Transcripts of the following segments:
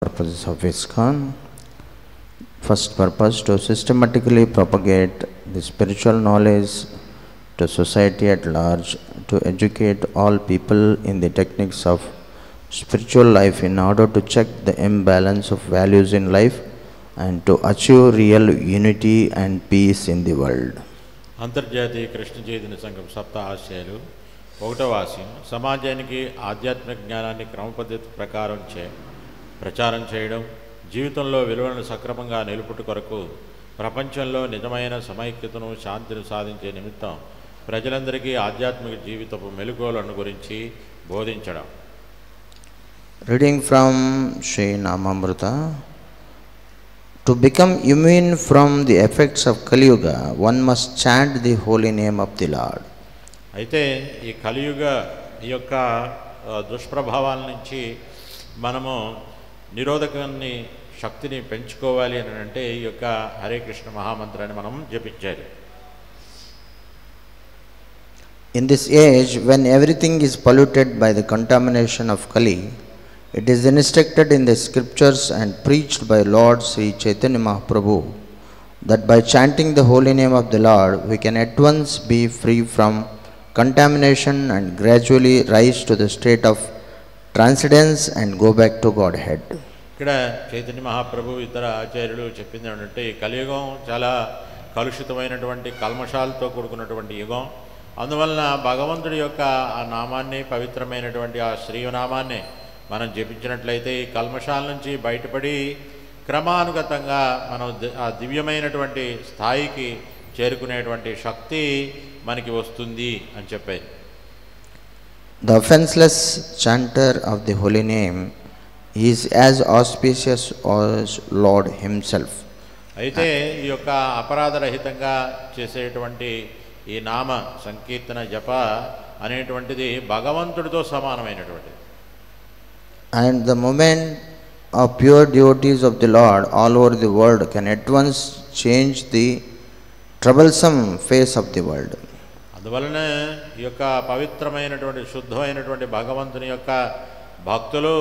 Purposes of ISKCON. First purpose, to systematically propagate the spiritual knowledge to society at large, to educate all people in the techniques of spiritual life in order to check the imbalance of values in life and to achieve real unity and peace in the world. అంతర్జాతీయ కృష్ణ చైతన్య సంఘం సప్తాహాస్యాలు 1వ ఆశయం సమాజానికి ఆధ్యాత్మిక జ్ఞానాన్ని క్రమపద్ధతి ప్రచారం చేయడం, జీవితంలో విలువలను సక్రమంగా నిలుపుట కొరకు ప్రపంచంలో నిజమైన సమైక్యతను శాంతిని సాధించే నిమిత్తం ప్రజలందరికీ ఆధ్యాత్మిక జీవితపు మెలకువలను గురించి బోధించడం. Reading from Shri Namamrita. To become immune from the effects of Kaliyuga, one must chant the holy name of the Lord. అయితే ఈ కలియుగ ఈ యొక్క దుష్ప్రభావాల నుంచి మనము నిరోధకాన్ని శక్తిని పెంచుకోవాలి అని అంటే ఈ యొక్క హరే కృష్ణ మహామంత్రాన్ని మనం జపించాలి. In this age, when everything is polluted by the contamination of Kali, it is instructed in the scriptures and preached by Lord Sri Chaitanya Mahaprabhu that by chanting the holy name of the Lord, we can at once be free from contamination and gradually rise to the state of transcendence and go back to Godhead. ఇక్కడ చైతన్య మహాప్రభు ఇతర ఆచార్యులు చెప్పింది ఏంటంటే ఈ కలియుగం చాలా కలుషితమైనటువంటి కల్మషాలతో కూడుకున్నటువంటి యుగం. అందువలన భగవంతుడి యొక్క ఆ నామాన్ని, పవిత్రమైనటువంటి ఆ శ్రీనామాన్ని మనం జపించినట్లయితే ఈ కల్మషాల నుంచి బయటపడి క్రమానుగతంగా మనం ఆ దివ్యమైనటువంటి స్థాయికి చేరుకునేటువంటి శక్తి మనకి వస్తుంది అని చెప్పారు. The offenseless chanter of the holy name is as auspicious as Lord himself. అయితే ఈ యొక్క అపరాధరహితంగా చేసేటువంటి ఈ నామ సంకీర్తన జప అనేటువంటిది భగవంతుడితో సమానమైనటువంటిది. And the moment of pure devotees of the Lord all over the world can at once change the troublesome face of the world. అందువలన ఈ యొక్క పవిత్రమైనటువంటి శుద్ధమైనటువంటి భగవంతుని యొక్క భక్తులు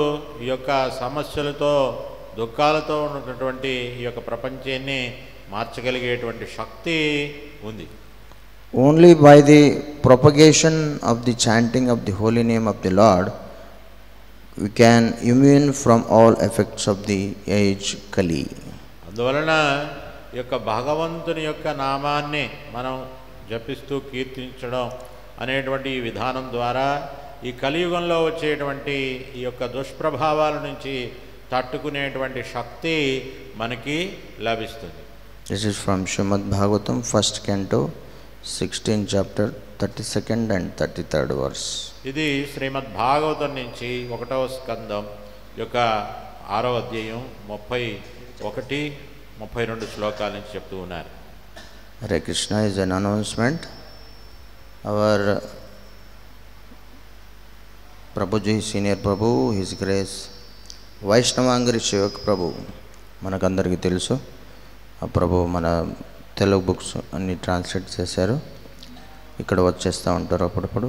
ఈ యొక్క సమస్యలతో దుఃఖాలతో ఉన్నటువంటి ఈ యొక్క ప్రపంచాన్ని మార్చగలిగేటువంటి శక్తి ఉంది. Only by the propagation of the chanting of the holy name of the Lord we can immune from all effects of the age Kali. అందువలన ఈ యొక్క భగవంతుని యొక్క నామాన్ని మనం జపిస్తూ కీర్తించడం అనేటువంటి ఈ విధానం ద్వారా ఈ కలియుగంలో వచ్చేటువంటి ఈ యొక్క దుష్ప్రభావాల నుంచి తట్టుకునేటువంటి శక్తి మనకి లభిస్తుంది. This is from Srimad Bhagavatam, 1st Canto, 16th chapter, 32nd and 33rd verse. ఇది శ్రీమద్ భాగవతం నుంచి 1వ స్కందం యొక్క 6వ అధ్యాయం 31, 32 శ్లోకాల నుంచి చెప్తూ ఉన్నారు. Hare Krishna is an announcement. Our Prabhuji, Senior Prabhu, His Grace, Vaishnavangari Shivak Prabhu, మనకందరికీ తెలుసు. ఆ ప్రభు మన తెలుగు బుక్స్ అన్ని ట్రాన్స్లేట్ చేశారు. ఇక్కడ వచ్చేస్తూ ఉంటారు అప్పుడప్పుడు.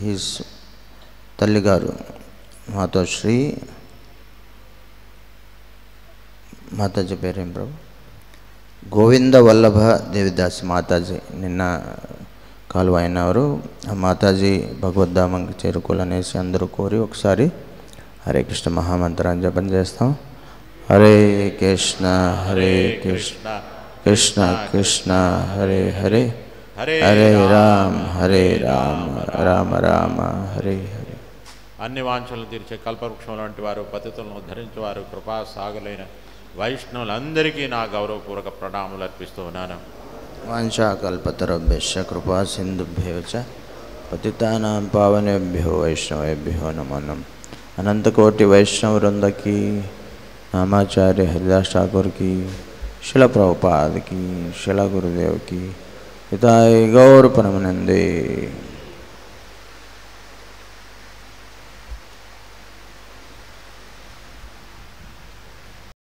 హీస్ తల్లిగారు మాతాశ్రీ, మాతాజీ పేరేం ప్రభు? గోవింద వల్లభ దేవిదాస్ మాతాజీ. నిన్న కాలువ అయినవారు. ఆ మాతాజీ భగవద్ధామంకి చేరుకోవాలనేసి అందరూ కోరి ఒకసారి హరే కృష్ణ మహామంత్రాన్ని జపం చేస్తాం. హరే కృష్ణ హరే కృష్ణ కృష్ణ కృష్ణ హరే హరే హరే రామ్ హరే రామ రామ రామ హరే హరే. అన్ని వాంఛలను తీర్చే కల్పవృక్షం లాంటి వారు, పతితులను ఉద్ధరించేవారు, కృపా సాగులైన వైష్ణవులందరికీ నా గౌరవపూర్వక ప్రణామాలు అర్పిస్తూ ఉన్నాను. వాంఛాకల్పతరుభ్యశ్చ కృపా సింధుభ్యో చ పతితానాం పావనేభ్యో వైష్ణవేభ్యో నమో నమః. అనంతకోటి వైష్ణవ వృందకి, నామాచార్య హరిదాస్ ఠాకూర్ की, शिल प्रभुपाद की, शिल गुरुदेव की, हिताय गौर परमानंदे.